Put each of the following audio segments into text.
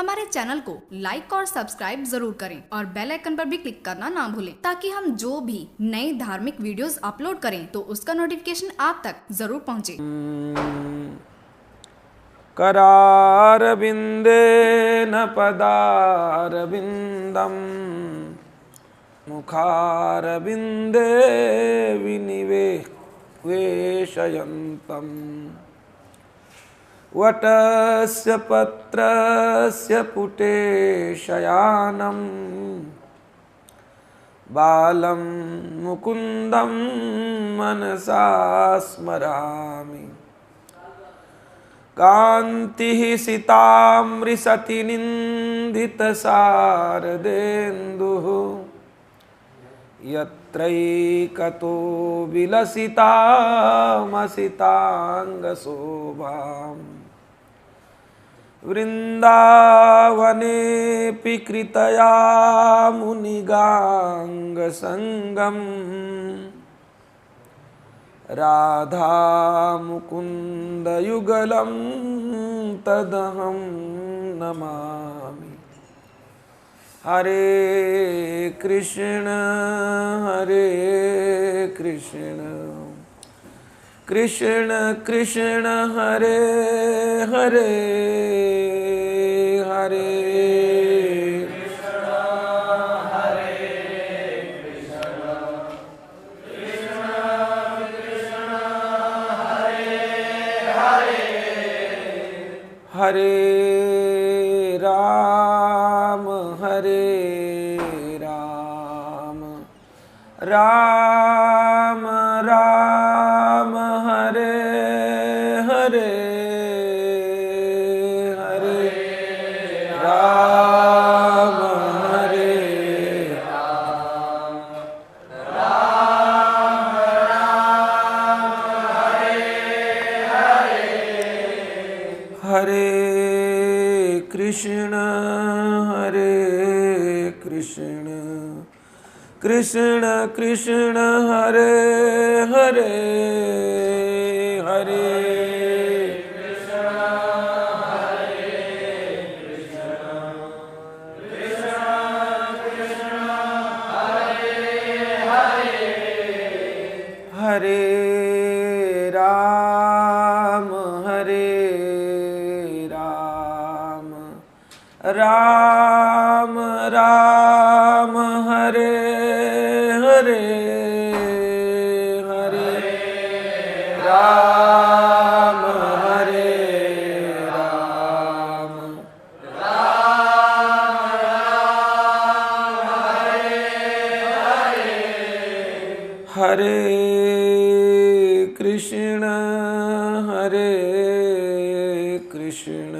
हमारे चैनल को लाइक और सब्सक्राइब जरूर करें और बेल आइकन पर भी क्लिक करना ना भूलें ताकि हम जो भी नए धार्मिक वीडियोस अपलोड करें तो उसका नोटिफिकेशन आप तक जरूर पहुंचे। करारविन्देन पदारविन्दं मुखारविन्दे विनिवेशयन्तम् वटस्य पत्रस्य पुटे शयानं बालं मुकुन्दं मनसा स्मरामि। कान्तिः सितामृशति निन्दितशारदेन्दुः यत्रैकतो विलसितामसिताङ्गशोभाम् वृन्दावनेऽपि कृतया मुनिगाङ्गसङ्गम् राधा मुकुन्दयुगलं तदहं नमामि। हरे कृष्ण कृष्ण कृष्ण हरे हरे हरे हरे राम राम राम हरे हरे हरे राम हरे हरे कृष्ण कृष्ण कृष्ण हरे हरे हरे हरे राम राम राम हरे हरे हरे राम हरे राम हरे कृष्ण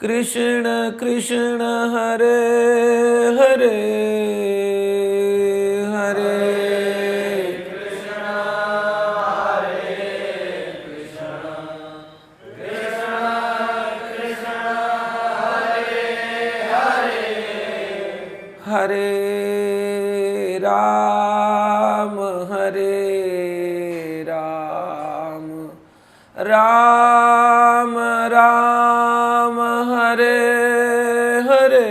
कृष्ण कृष्ण हरे हरे हरे हरे राम राम राम हरे हरे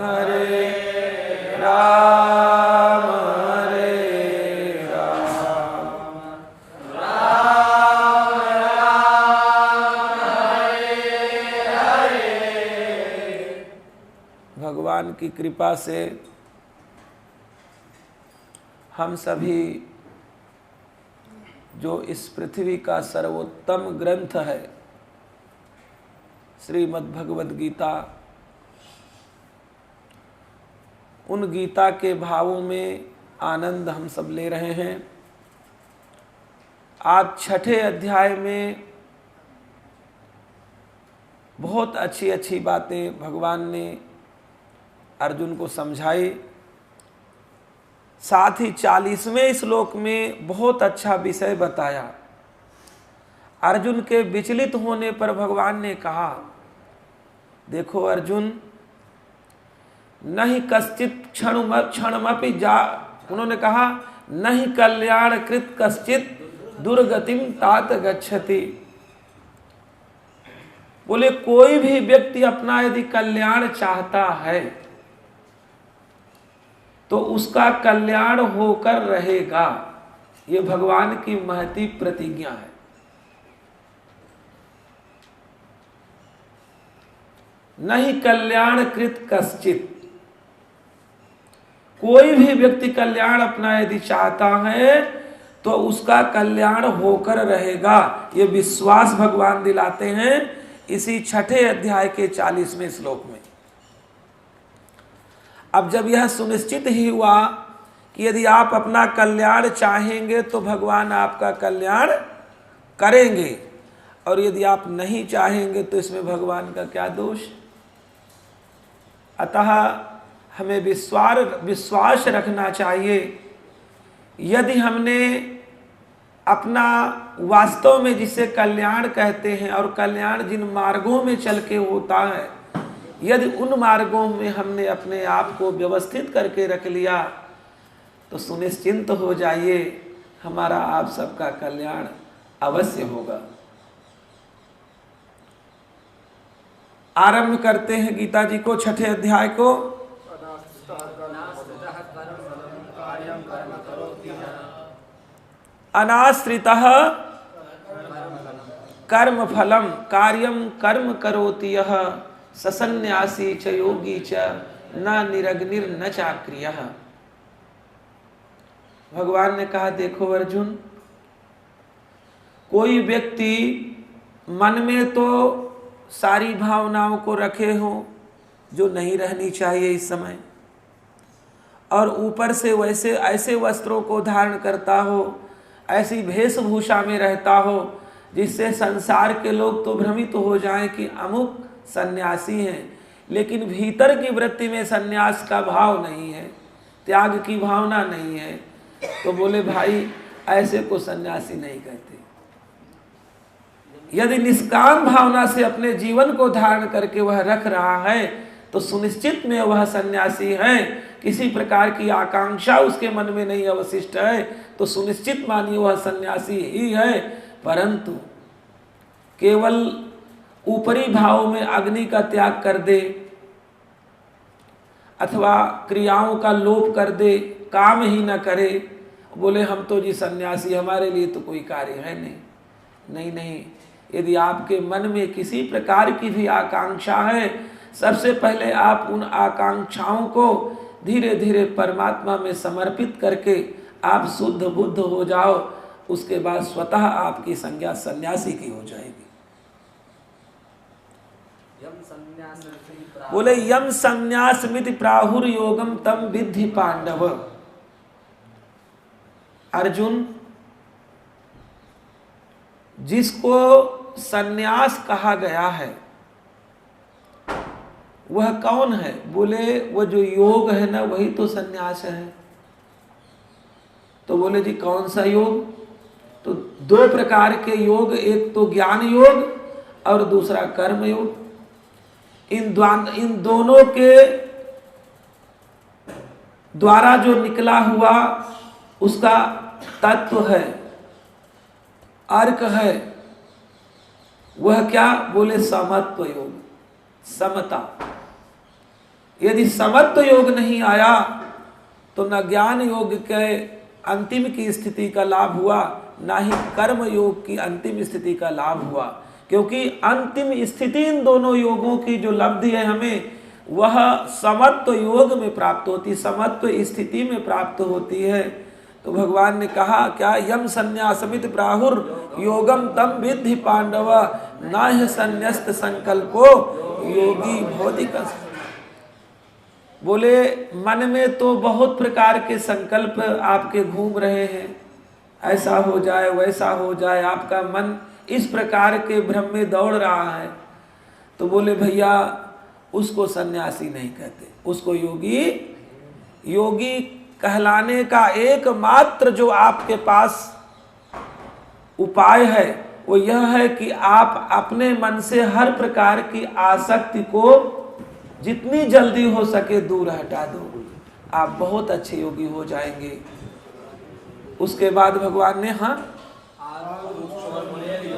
हरे राम हरे भगवान की कृपा से हम सभी जो इस पृथ्वी का सर्वोत्तम ग्रंथ है श्रीमद् भगवद गीता, उन गीता के भावों में आनंद हम सब ले रहे हैं। आज छठे अध्याय में बहुत अच्छी अच्छी बातें भगवान ने अर्जुन को समझाई। साथ ही 40वें श्लोक में बहुत अच्छा विषय बताया। अर्जुन के विचलित होने पर भगवान ने कहा, देखो अर्जुन, नहीं कश्चित क्षणमपि जा, उन्होंने कहा नहीं कल्याण कृत कश्चित दुर्गतिम तात गच्छति। बोले कोई भी व्यक्ति अपना यदि कल्याण चाहता है तो उसका कल्याण होकर रहेगा। ये भगवान की महती प्रतिज्ञा है। नहीं कल्याण कृत कश्चित, कोई भी व्यक्ति कल्याण अपना यदि चाहता है तो उसका कल्याण होकर रहेगा। ये विश्वास भगवान दिलाते हैं इसी 6 अध्याय के 40वें श्लोक में। अब जब यह सुनिश्चित ही हुआ कि यदि आप अपना कल्याण चाहेंगे तो भगवान आपका कल्याण करेंगे, और यदि आप नहीं चाहेंगे तो इसमें भगवान का क्या दोष। अतः हमें विश्वास रखना चाहिए। यदि हमने अपना वास्तव में जिसे कल्याण कहते हैं और कल्याण जिन मार्गों में चल के होता है, यदि उन मार्गों में हमने अपने आप को व्यवस्थित करके रख लिया तो सुनिश्चिंत हो जाइए हमारा आप सबका कल्याण अवश्य होगा। आरंभ करते हैं गीता जी को 6 अध्याय को। अनाश्रितः कर्म फलम कार्यम कर्म करोति यः ससन्यासी च योगी च न निरग्निर न चाक्रियः। भगवान ने कहा देखो अर्जुन, कोई व्यक्ति मन में तो सारी भावनाओं को रखे हो जो नहीं रहनी चाहिए इस समय, और ऊपर से वैसे ऐसे वस्त्रों को धारण करता हो, ऐसी वेशभूषा में रहता हो जिससे संसार के लोग तो भ्रमित हो जाएं कि अमुक सन्यासी हैं, लेकिन भीतर की वृत्ति में सन्यास का भाव नहीं है, त्याग की भावना नहीं है, तो बोले भाई ऐसे को सन्यासी नहीं कहते। यदि निष्काम भावना से अपने जीवन को धारण करके वह रख रहा है तो सुनिश्चित में वह सन्यासी है। किसी प्रकार की आकांक्षा उसके मन में नहीं अवशिष्ट है तो सुनिश्चित मानिए वह सन्यासी ही है। परंतु केवल ऊपरी भाव में अग्नि का त्याग कर दे अथवा क्रियाओं का लोप कर दे, काम ही न करे, बोले हम तो जी सन्यासी, हमारे लिए तो कोई कार्य है नहीं। नहीं नहीं, यदि आपके मन में किसी प्रकार की भी आकांक्षा है, सबसे पहले आप उन आकांक्षाओं को धीरे धीरे परमात्मा में समर्पित करके आप शुद्ध बुद्ध हो जाओ, उसके बाद स्वतः आपकी संज्ञा सन्यासी की हो जाएगी। बोले यम संन्यासमिति प्राहुर योगम तम विद्धि पांडव। अर्जुन, जिसको सन्यास कहा गया है वह कौन है? बोले वो जो योग है ना वही तो सन्यास है। तो बोले जी कौन सा योग? तो 2 प्रकार के योग, एक तो ज्ञान योग और दूसरा कर्म योग। इन दोनों के द्वारा जो निकला हुआ उसका तत्व है, अर्क है, वह क्या? बोले समत्व योग, समता। यदि समत्व योग नहीं आया तो न ज्ञान योग के अंतिम की स्थिति का लाभ हुआ, ना ही कर्म योग की अंतिम स्थिति का लाभ हुआ। क्योंकि अंतिम स्थिति इन दोनों योगों की जो लब्धि है हमें, वह समत्व योग में प्राप्त होती, समत्व स्थिति में प्राप्त होती है। तो भगवान ने कहा क्या? यम संन्यासमित प्राहुर योगम तम विद्धि पांडव नाह्य संन्यस्त संकल्पो योगी भौतिक। बोले मन में तो बहुत प्रकार के संकल्प आपके घूम रहे हैं, ऐसा हो जाए वैसा हो जाए, आपका मन इस प्रकार के भ्रम में दौड़ रहा है। तो बोले भैया उसको सन्यासी नहीं कहते, उसको योगी कहलाने का एकमात्र जो आपके पास उपाय है वो यह है कि आप अपने मन से हर प्रकार की आसक्ति को जितनी जल्दी हो सके दूर हटा दो, आप बहुत अच्छे योगी हो जाएंगे। उसके बाद भगवान ने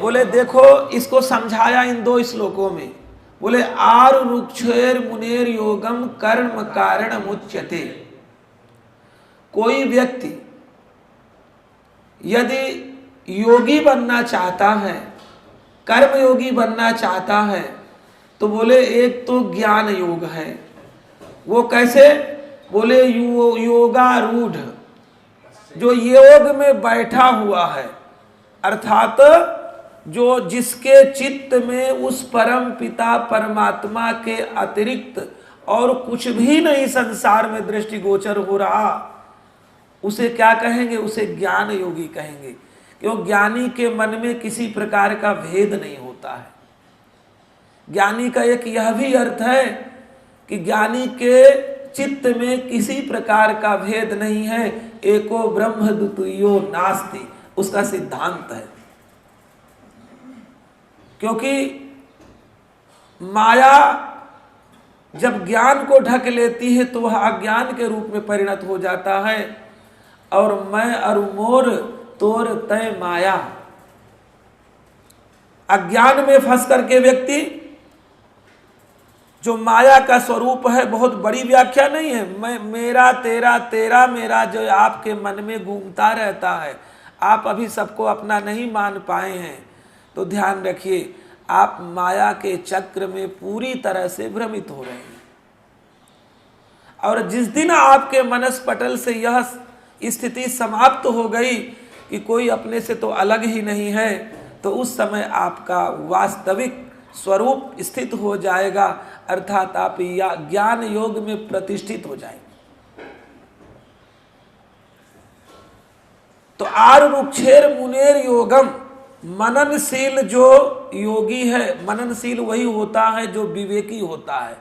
बोले देखो इसको समझाया इन 2 श्लोकों में। बोले आरुक्षेर मुनेर योगम कर्म कारण मुच्यते। कोई व्यक्ति यदि योगी बनना चाहता है, कर्म योगी बनना चाहता है, तो बोले एक तो ज्ञान योग है। वो कैसे? बोले योगारूढ़, जो योग में बैठा हुआ है, अर्थात जो जिसके चित्त में उस परम पिता परमात्मा के अतिरिक्त और कुछ भी नहीं संसार में दृष्टिगोचर हो रहा, उसे क्या कहेंगे? उसे ज्ञान योगी कहेंगे। क्यों? ज्ञानी के मन में किसी प्रकार का भेद नहीं होता है। ज्ञानी का एक यह भी अर्थ है कि ज्ञानी के चित्त में किसी प्रकार का भेद नहीं है। एको ब्रह्म द्वितीयो नास्ति, उसका सिद्धांत है। क्योंकि माया जब ज्ञान को ढक लेती है तो वह अज्ञान के रूप में परिणत हो जाता है। और मैं अरु मोर तोर तय माया, अज्ञान में फंस करके व्यक्ति जो माया का स्वरूप है, बहुत बड़ी व्याख्या नहीं है, मैं मेरा तेरा तेरा मेरा जो आपके मन में घूमता रहता है, आप अभी सबको अपना नहीं मान पाए हैं, तो ध्यान रखिए आप माया के चक्र में पूरी तरह से भ्रमित हो रहे हैं। और जिस दिन आपके मनस पटल से यह स्थिति समाप्त हो गई कि कोई अपने से तो अलग ही नहीं है, तो उस समय आपका वास्तविक स्वरूप स्थित हो जाएगा, अर्थात आप या ज्ञान योग में प्रतिष्ठित हो जाएंगे। तो आरुक्षेर मुनेर योगम, मननशील जो योगी है, मननशील वही होता है जो विवेकी होता है,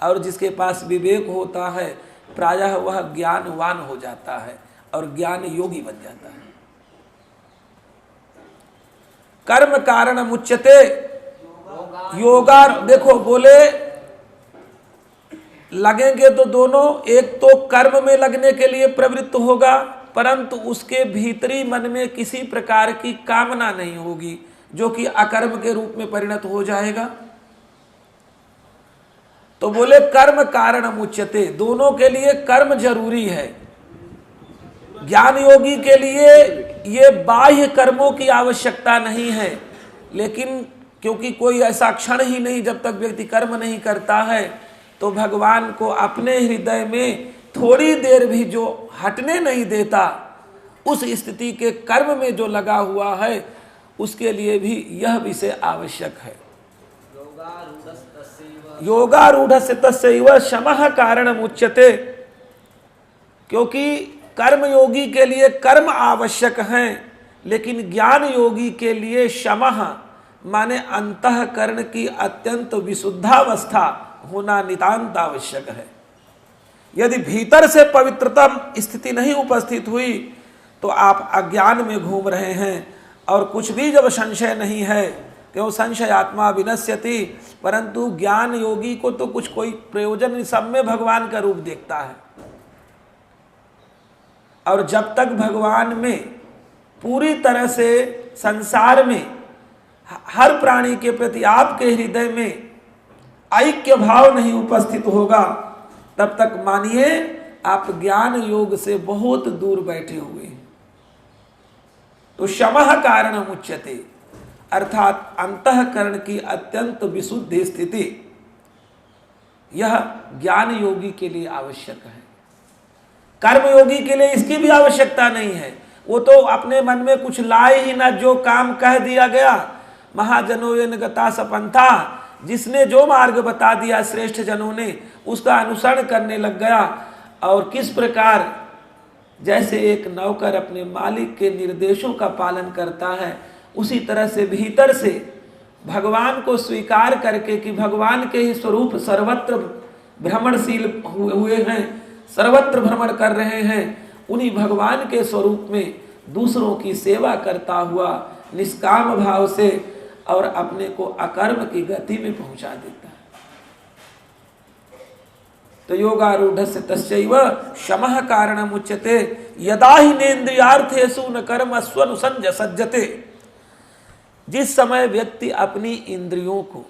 और जिसके पास विवेक होता है प्रायः वह ज्ञानवान हो जाता है और ज्ञान योगी बन जाता है। कर्म कारण मुच्यते योगा, देखो बोले लगेंगे तो दोनों, एक तो कर्म में लगने के लिए प्रवृत्त होगा, परंतु उसके भीतरी मन में किसी प्रकार की कामना नहीं होगी, जो कि अकर्म के रूप में परिणत हो जाएगा। तो बोले कर्म कारण मुच्यते, दोनों के लिए कर्म जरूरी है। ज्ञान योगी के लिए ये बाह्य कर्मों की आवश्यकता नहीं है, लेकिन क्योंकि कोई ऐसा क्षण ही नहीं जब तक व्यक्ति कर्म नहीं करता है, तो भगवान को अपने हृदय में थोड़ी देर भी जो हटने नहीं देता, उस स्थिति के कर्म में जो लगा हुआ है, उसके लिए भी यह विषय आवश्यक है। योगारूढ़स्य तस्यैव शमः कारणम् उच्यते, क्योंकि कर्म योगी के लिए कर्म आवश्यक हैं, लेकिन ज्ञान योगी के लिए शमः माने अंतःकरण की अत्यंत विशुद्धावस्था होना नितांत आवश्यक है। यदि भीतर से पवित्रतम स्थिति नहीं उपस्थित हुई तो आप अज्ञान में घूम रहे हैं, और कुछ भी जब संशय नहीं है, क्यों संशय आत्मा विनश्यति, परंतु ज्ञान योगी को तो कुछ कोई प्रयोजन नहीं, सब में भगवान का रूप देखता है। और जब तक भगवान में पूरी तरह से संसार में हर प्राणी के प्रति आपके हृदय में ऐक्य भाव नहीं उपस्थित होगा, तब तक मानिए आप ज्ञान योग से बहुत दूर बैठे हुए हैं। तो शमः कारणम् उच्यते, अर्थात अंतःकरण की अत्यंत विशुद्ध स्थिति, यह ज्ञान योगी के लिए आवश्यक है। कर्म योगी के लिए इसकी भी आवश्यकता नहीं है, वो तो अपने मन में कुछ लाए ही ना, जो काम कह दिया गया, महाजनों येन गता सपंथा, जिसने जो मार्ग बता दिया श्रेष्ठ जनों ने, उसका अनुसरण करने लग गया। और किस प्रकार जैसे एक नौकर अपने मालिक के निर्देशों का पालन करता है, उसी तरह से भीतर से भगवान को स्वीकार करके कि भगवान के ही स्वरूप सर्वत्र भ्रमणशील हुए हैं, सर्वत्र भ्रमण कर रहे हैं, उन्हीं भगवान के स्वरूप में दूसरों की सेवा करता हुआ निष्काम भाव से और अपने को अकर्म की गति में पहुंचा देता है। तो योगारूढ़स्य तस्यैव शमः कारणम् उच्यते, यदा हि नेन्द्रियार्थेषु न कर्म स्वनुसंज सज्जते। जिस समय व्यक्ति अपनी इंद्रियों को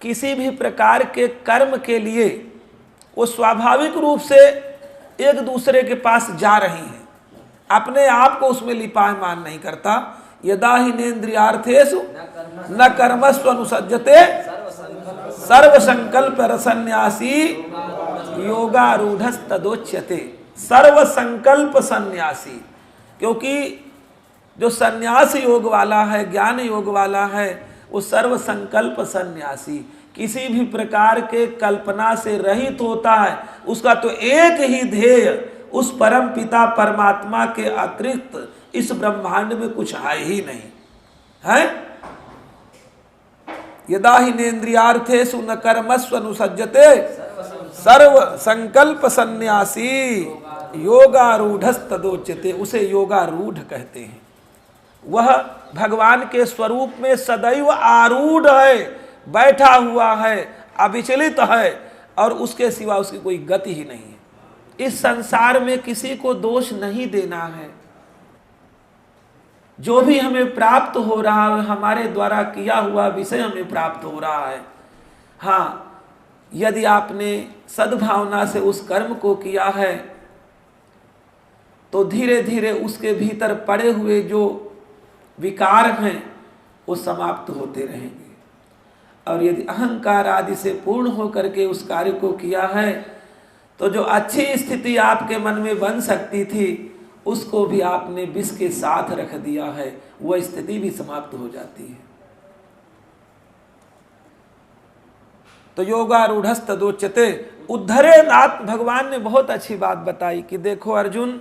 किसी भी प्रकार के कर्म के लिए वो स्वाभाविक रूप से एक दूसरे के पास जा रही हैं, अपने आप को उसमें लिपायमान नहीं करता। यदा ही नेन्द्रियार्थेषु न कर्मस्व अनुसज्जते सर्व संकल्प रसन्यासी योगारूढ़स्तदोच्यते। सर्व संकल्प सन्यासी, क्योंकि जो सन्यास योग वाला है, ज्ञान योग वाला है, वो सर्व संकल्प सन्यासी, किसी भी प्रकार के कल्पना से रहित होता है। उसका तो एक ही ध्येय, उस परम पिता परमात्मा के अतिरिक्त इस ब्रह्मांड में कुछ है ही नहीं है। यदा ही नेन्द्रियार्थेषु न कर्मस्व अनुसज्जते सर्व संकल्प सन्यासी योगारूढ़स्तदोच्यते। उसे योगारूढ़ कहते हैं। वह भगवान के स्वरूप में सदैव आरूढ़ है, बैठा हुआ है, अविचलित है, और उसके सिवा उसकी कोई गति ही नहीं है। इस संसार में किसी को दोष नहीं देना है। जो भी हमें प्राप्त हो रहा है, हमारे द्वारा किया हुआ विषय हमें प्राप्त हो रहा है। हाँ, यदि आपने सद्भावना से उस कर्म को किया है तो धीरे धीरे उसके भीतर पड़े हुए जो विकार हैं वो समाप्त होते रहेंगे। और यदि अहंकार आदि से पूर्ण होकर के उस कार्य को किया है तो जो अच्छी स्थिति आपके मन में बन सकती थी उसको भी आपने विष के साथ रख दिया है, वह स्थिति भी समाप्त हो जाती है। तो योगारूढ़स्तदोच्यते उद्धरे नाथ। भगवान ने बहुत अच्छी बात बताई कि देखो अर्जुन,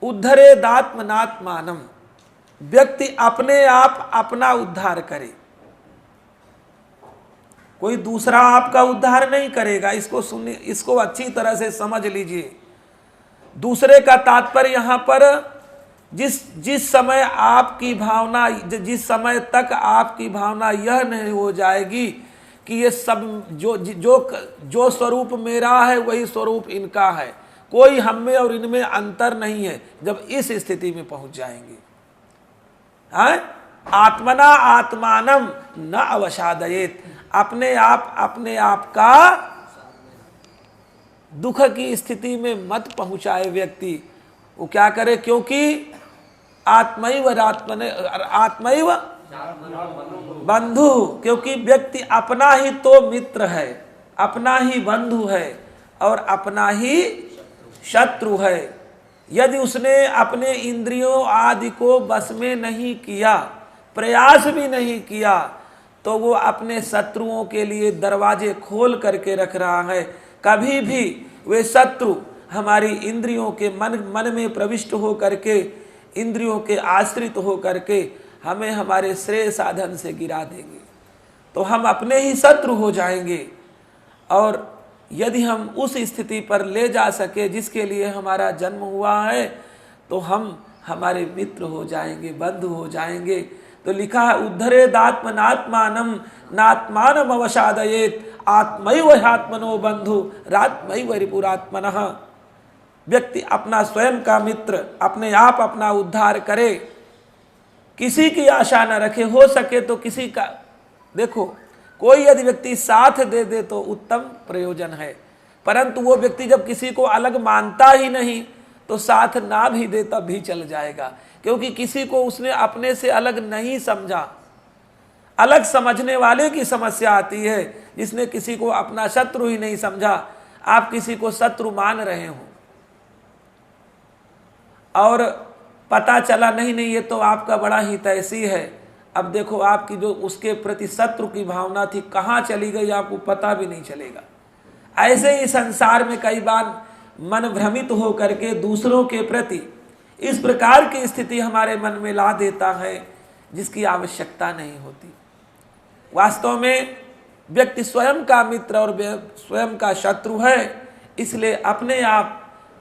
उद्धरे दात्मनात्मानम, व्यक्ति अपने आप अपना उद्धार करे, कोई दूसरा आपका उद्धार नहीं करेगा। इसको सुनिए, इसको अच्छी तरह से समझ लीजिए। दूसरे का तात्पर्य यहाँ पर जिस समय आपकी भावना, जिस समय तक आपकी भावना यह नहीं हो जाएगी कि ये सब जो स्वरूप मेरा है वही स्वरूप इनका है, कोई हम में और इनमें अंतर नहीं है, जब इस स्थिति में पहुंच जाएंगे। आत्मना आत्मानम न अवसादयेत, अपने आप का दुख की स्थिति में मत पहुंचाए व्यक्ति। वो क्या करे, क्योंकि आत्मैव बंधु, क्योंकि व्यक्ति अपना ही तो मित्र है, अपना ही बंधु है और अपना ही शत्रु है। यदि उसने अपने इंद्रियों आदि को बस में नहीं किया, प्रयास भी नहीं किया, तो वो अपने शत्रुओं के लिए दरवाजे खोल करके रख रहा है। कभी भी वे शत्रु हमारी इंद्रियों के मन में प्रविष्ट हो करके, इंद्रियों के आश्रित हो करके हमें हमारे श्रेय साधन से गिरा देंगे, तो हम अपने ही शत्रु हो जाएंगे। और यदि हम उस स्थिति पर ले जा सके जिसके लिए हमारा जन्म हुआ है, तो हम हमारे मित्र हो जाएंगे, बंधु हो जाएंगे। तो लिखा है उद्धरेदात्मनात्मानम नात्मानम अवसादयेत आत्मैव ह्यात्मनो बंधु रात्मैव रिपुरात्मनः। व्यक्ति अपना स्वयं का मित्र, अपने आप अपना उद्धार करे, किसी की आशा न रखे। हो सके तो किसी का, देखो कोई यदि व्यक्ति साथ दे दे तो उत्तम प्रयोजन है, परंतु वो व्यक्ति जब किसी को अलग मानता ही नहीं तो साथ ना भी दे तब भी चल जाएगा, क्योंकि किसी को उसने अपने से अलग नहीं समझा। अलग समझने वाले की समस्या आती है, जिसने किसी को अपना शत्रु ही नहीं समझा। आप किसी को शत्रु मान रहे हो और पता चला नहीं ये तो आपका बड़ा हितैषी है, अब देखो आपकी जो उसके प्रति शत्रु की भावना थी कहाँ चली गई आपको पता भी नहीं चलेगा। ऐसे ही संसार में कई बार मन भ्रमित हो करके दूसरों के प्रति इस प्रकार की स्थिति हमारे मन में ला देता है जिसकी आवश्यकता नहीं होती। वास्तव में व्यक्ति स्वयं का मित्र और स्वयं का शत्रु है, इसलिए अपने आप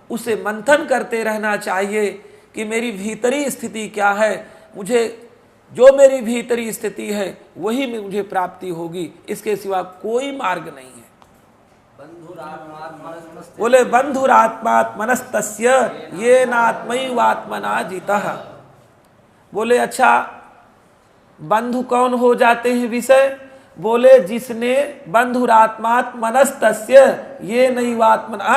उसे मंथन करते रहना चाहिए कि मेरी भीतरी स्थिति क्या है, मुझे जो मेरी भीतरी स्थिति है वही में मुझे प्राप्ति होगी, इसके सिवा कोई मार्ग नहीं है। बोले बंधुरात्मात्मनस्तस्य येनात्मैवात्मना जितः। बोले अच्छा बंधु कौन हो जाते हैं विषय? बोले जिसने बंधुरात्मात्मनस्तस्य ये नैवात्मना,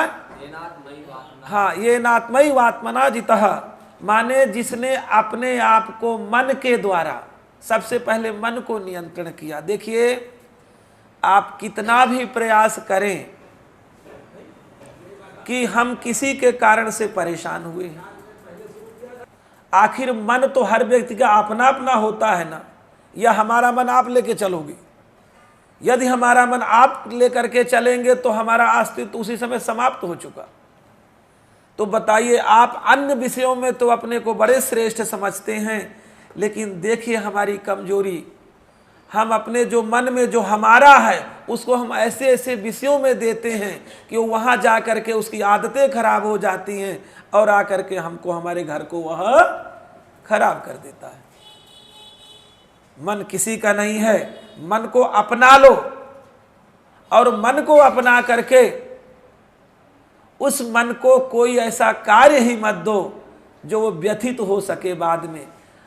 हाँ ये नात्मैवात्मना जितः, माने जिसने अपने आप को मन के द्वारा, सबसे पहले मन को नियंत्रण किया। देखिए आप कितना भी प्रयास करें कि हम किसी के कारण से परेशान हुए हैं, आखिर मन तो हर व्यक्ति का अपना अपना होता है ना, या हमारा मन आप लेके चलोगे? यदि हमारा मन आप लेकर के चलेंगे तो हमारा अस्तित्व उसी समय समाप्त हो चुका। तो बताइए, आप अन्य विषयों में तो अपने को बड़े श्रेष्ठ समझते हैं, लेकिन देखिए हमारी कमजोरी, हम अपने जो मन में जो हमारा है उसको हम ऐसे ऐसे विषयों में देते हैं कि वहाँ जा कर के उसकी आदतें खराब हो जाती हैं और आकर के हमको, हमारे घर को वह खराब कर देता है। मन किसी का नहीं है, मन को अपना लो और मन को अपना करके उस मन को कोई ऐसा कार्य ही मत दो जो वो व्यथित हो सके बाद में।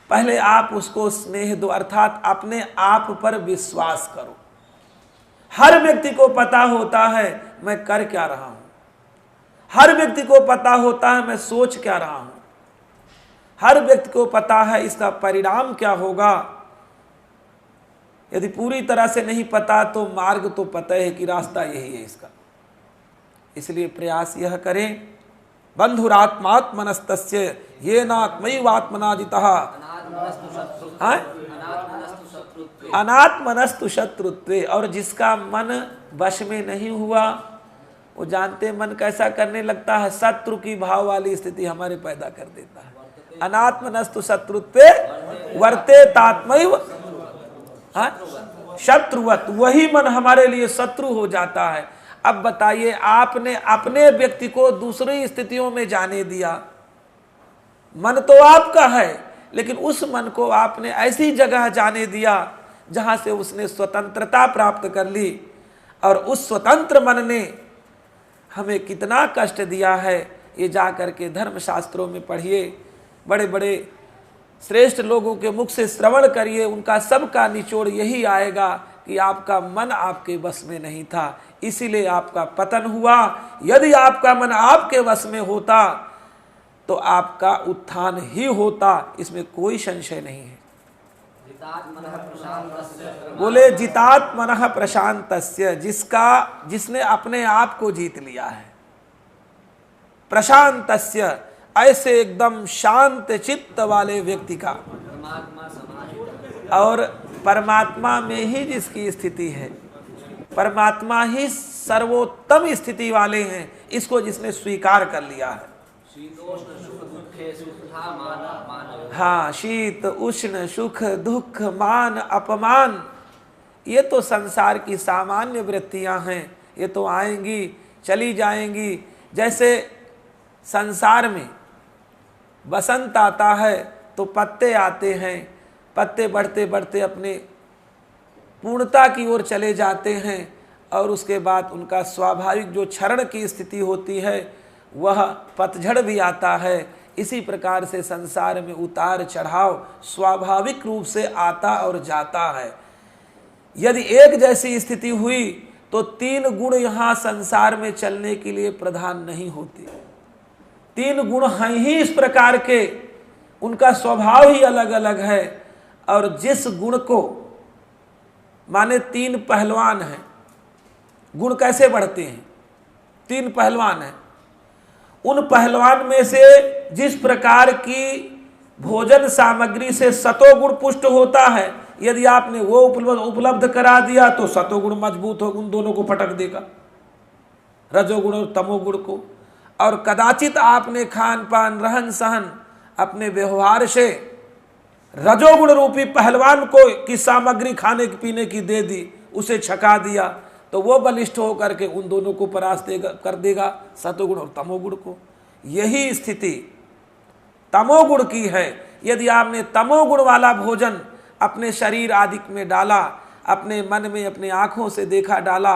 पहले आप उसको स्नेह दो, अर्थात अपने आप पर विश्वास करो। हर व्यक्ति को पता होता है मैं कर क्या रहा हूं, हर व्यक्ति को पता होता है मैं सोच क्या रहा हूं, हर व्यक्ति को पता है इसका परिणाम क्या होगा। यदि पूरी तरह से नहीं पता तो मार्ग तो पता है कि रास्ता यही है इसका। इसलिए प्रयास यह करें, बंधुरात्मात्मनस्तस्य येनात्मैवात्मना जितः अनात्मनस्तु शत्रुत्वे। और जिसका मन वश में नहीं हुआ, वो जानते मन कैसा करने लगता है, शत्रु की भाव वाली स्थिति हमारे पैदा कर देता है। अनात्मनस्तु शत्रुत्वे वर्ते तात्मैव शत्रुवत, वही मन हमारे लिए शत्रु हो जाता है। अब बताइए, आपने अपने व्यक्ति को दूसरी स्थितियों में जाने दिया, मन तो आपका है, लेकिन उस मन को आपने ऐसी जगह जाने दिया जहां से उसने स्वतंत्रता प्राप्त कर ली। और उस स्वतंत्र मन ने हमें कितना कष्ट दिया है, ये जा करके धर्मशास्त्रों में पढ़िए, बड़े बड़े श्रेष्ठ लोगों के मुख से श्रवण करिए, उनका सबका निचोड़ यही आएगा कि आपका मन आपके वश में नहीं था, इसीलिए आपका पतन हुआ। यदि आपका मन आपके वश में होता तो आपका उत्थान ही होता, इसमें कोई संशय नहीं है। बोले जितात मनः प्रशांतस्य, जिसने अपने आप को जीत लिया है। प्रशांतस्य, ऐसे एकदम शांत चित्त वाले व्यक्ति का, और परमात्मा में ही जिसकी स्थिति है, परमात्मा ही सर्वोत्तम स्थिति वाले हैं, इसको जिसने स्वीकार कर लिया है। हाँ, शीत उष्ण सुख दुख मान अपमान, ये तो संसार की सामान्य वृत्तियां हैं, ये तो आएंगी चली जाएंगी। जैसे संसार में बसंत आता है तो पत्ते आते हैं, पत्ते बढ़ते बढ़ते अपने पूर्णता की ओर चले जाते हैं, और उसके बाद उनका स्वाभाविक जो क्षरण की स्थिति होती है वह पतझड़ भी आता है। इसी प्रकार से संसार में उतार चढ़ाव स्वाभाविक रूप से आता और जाता है। यदि एक जैसी स्थिति हुई तो तीन गुण यहाँ संसार में चलने के लिए प्रधान नहीं होते। तीन गुण हैं ही इस प्रकार के, उनका स्वभाव ही अलग अलग है। और जिस गुण को, माने तीन पहलवान हैं, गुण कैसे बढ़ते हैं, तीन पहलवान हैं, उन पहलवान में से जिस प्रकार की भोजन सामग्री से सतोगुण पुष्ट होता है, यदि आपने वो उपलब्ध करा दिया तो सतोगुण मजबूत हो, उन दोनों को पटक देगा, रजोगुण और तमोगुण को। और कदाचित आपने खान पान रहन सहन अपने व्यवहार से रजोगुण रूपी पहलवान को की सामग्री खाने पीने की दे दी, उसे छका दिया, तो वो बलिष्ठ होकर के उन दोनों को परास्त कर देगा, सतोगुण और तमोगुण को। यही स्थिति तमोगुण की है। यदि आपने तमोगुण वाला भोजन अपने शरीर आदि में डाला, अपने मन में अपने आँखों से देखा डाला,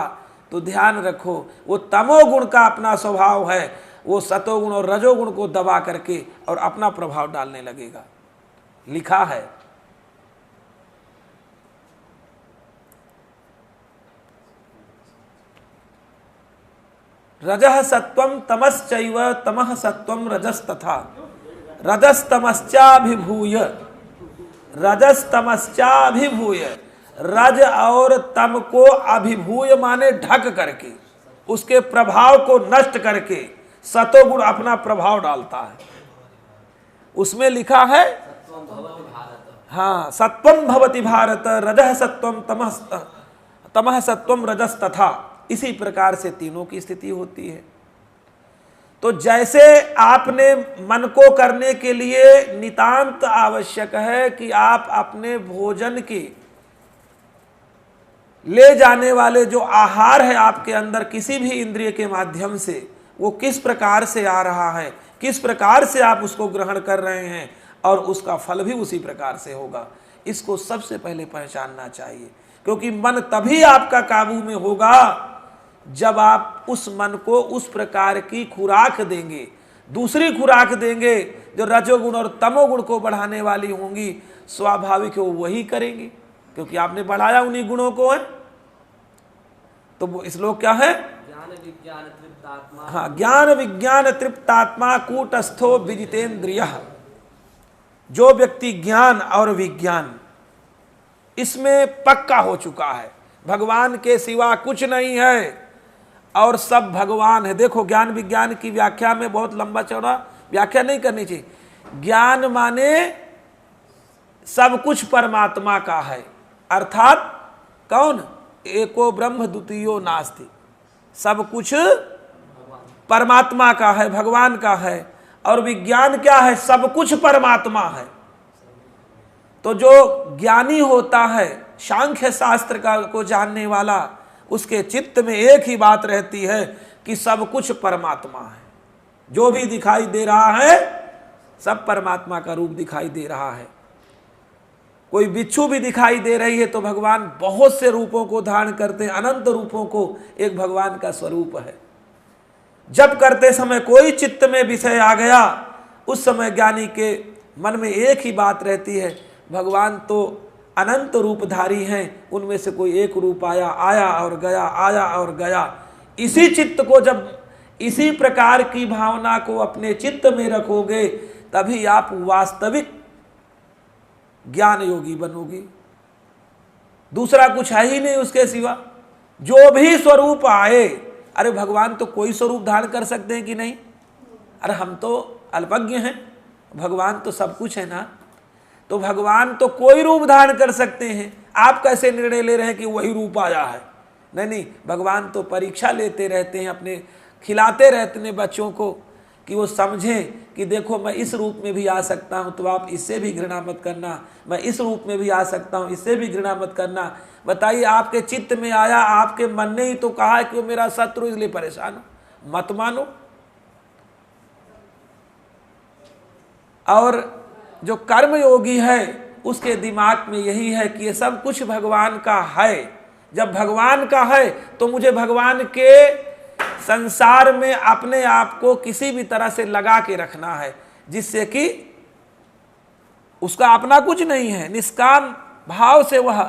तो ध्यान रखो वो तमोगुण का अपना स्वभाव है, वो सतोगुण और रजोगुण को दबा करके और अपना प्रभाव डालने लगेगा। लिखा है। रजः सत्वं तमश्चैव तमः सत्वं रजस्तथा रजस्तमश्चाभिभूय रजस्तमश्चाभिभूय, रज और तम को अभिभूय माने ढक करके, उसके प्रभाव को नष्ट करके सतोगुण अपना प्रभाव डालता है। उसमें लिखा है हाँ, सत्वं भवति भारत रजः सत्वं तमः सत्वं रजस्तथा। इसी प्रकार से तीनों की स्थिति होती है। तो जैसे आपने मन को करने के लिए नितांत आवश्यक है कि आप अपने भोजन की ले जाने वाले जो आहार है आपके अंदर किसी भी इंद्रिय के माध्यम से, वो किस प्रकार से आ रहा है, किस प्रकार से आप उसको ग्रहण कर रहे हैं, और उसका फल भी उसी प्रकार से होगा। इसको सबसे पहले पहचानना चाहिए, क्योंकि मन तभी आपका काबू में होगा जब आप उस मन को उस प्रकार की खुराक देंगे, दूसरी खुराक देंगे जो रजोगुण और तमोगुण को बढ़ाने वाली होंगी। स्वाभाविक वो वही करेंगे, क्योंकि आपने बढ़ाया उन्हीं गुणों को है। तो वो श्लोक क्या है? ज्ञान विज्ञान तृप्तात्मा। हाँ, ज्ञान विज्ञान तृप्तात्मा कूटस्थो विजितेन्द्रियः। जो व्यक्ति ज्ञान और विज्ञान इसमें पक्का हो चुका है, भगवान के सिवा कुछ नहीं है और सब भगवान है। देखो, ज्ञान विज्ञान की व्याख्या में बहुत लंबा चौड़ा व्याख्या नहीं करनी चाहिए। ज्ञान माने सब कुछ परमात्मा का है, अर्थात कौन? एको ब्रह्म द्वितीयो नास्ति। सब कुछ परमात्मा का है, भगवान का है। और विज्ञान क्या है? सब कुछ परमात्मा है। तो जो ज्ञानी होता है, सांख्य शास्त्र का को जानने वाला, उसके चित्त में एक ही बात रहती है कि सब कुछ परमात्मा है। जो भी दिखाई दे रहा है सब परमात्मा का रूप दिखाई दे रहा है। कोई बिच्छू भी दिखाई दे रही है तो भगवान बहुत से रूपों को धारण करते हैं, अनंत रूपों को एक भगवान का स्वरूप है। जब करते समय कोई चित्त में विषय आ गया, उस समय ज्ञानी के मन में एक ही बात रहती है, भगवान तो अनंत रूपधारी हैं, उनमें से कोई एक रूप आया, आया और गया, आया और गया। इसी चित्त को जब इसी प्रकार की भावना को अपने चित्त में रखोगे, तभी आप वास्तविक ज्ञान योगी बनोगे। दूसरा कुछ है ही नहीं उसके सिवा। जो भी स्वरूप आए, अरे भगवान तो कोई स्वरूप धारण कर सकते हैं कि नहीं? अरे हम तो अल्पज्ञ हैं, भगवान तो सब कुछ है ना। तो भगवान तो कोई रूप धारण कर सकते हैं। आप कैसे निर्णय ले रहे हैं कि वही रूप आया है? नहीं नहीं, भगवान तो परीक्षा लेते रहते हैं, अपने खिलाते रहते हैं बच्चों को कि वो समझें कि देखो मैं इस रूप में भी आ सकता हूँ, तो आप इससे भी घृणा मत करना। मैं इस रूप में भी आ सकता हूँ, इससे भी घृणा मत करना। बताइए, आपके चित्त में आया, आपके मन ने ही तो कहा है कि वो मेरा शत्रु इसलिए परेशान हो, मत मानो। और जो कर्मयोगी है उसके दिमाग में यही है कि ये सब कुछ भगवान का है। जब भगवान का है तो मुझे भगवान के संसार में अपने आप को किसी भी तरह से लगा के रखना है, जिससे कि उसका अपना कुछ नहीं है। निष्काम भाव से वह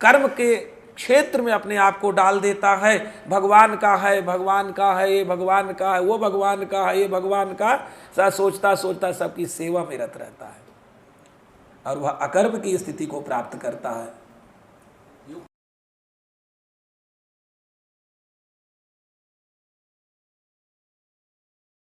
कर्म के क्षेत्र में अपने आप को डाल देता है। भगवान का है, भगवान का है, ये भगवान का है, वो भगवान का है, ये भगवान का, सब सोचता सोचता सबकी सेवा में रत रहता है और वह अकर्म की स्थिति को प्राप्त करता है।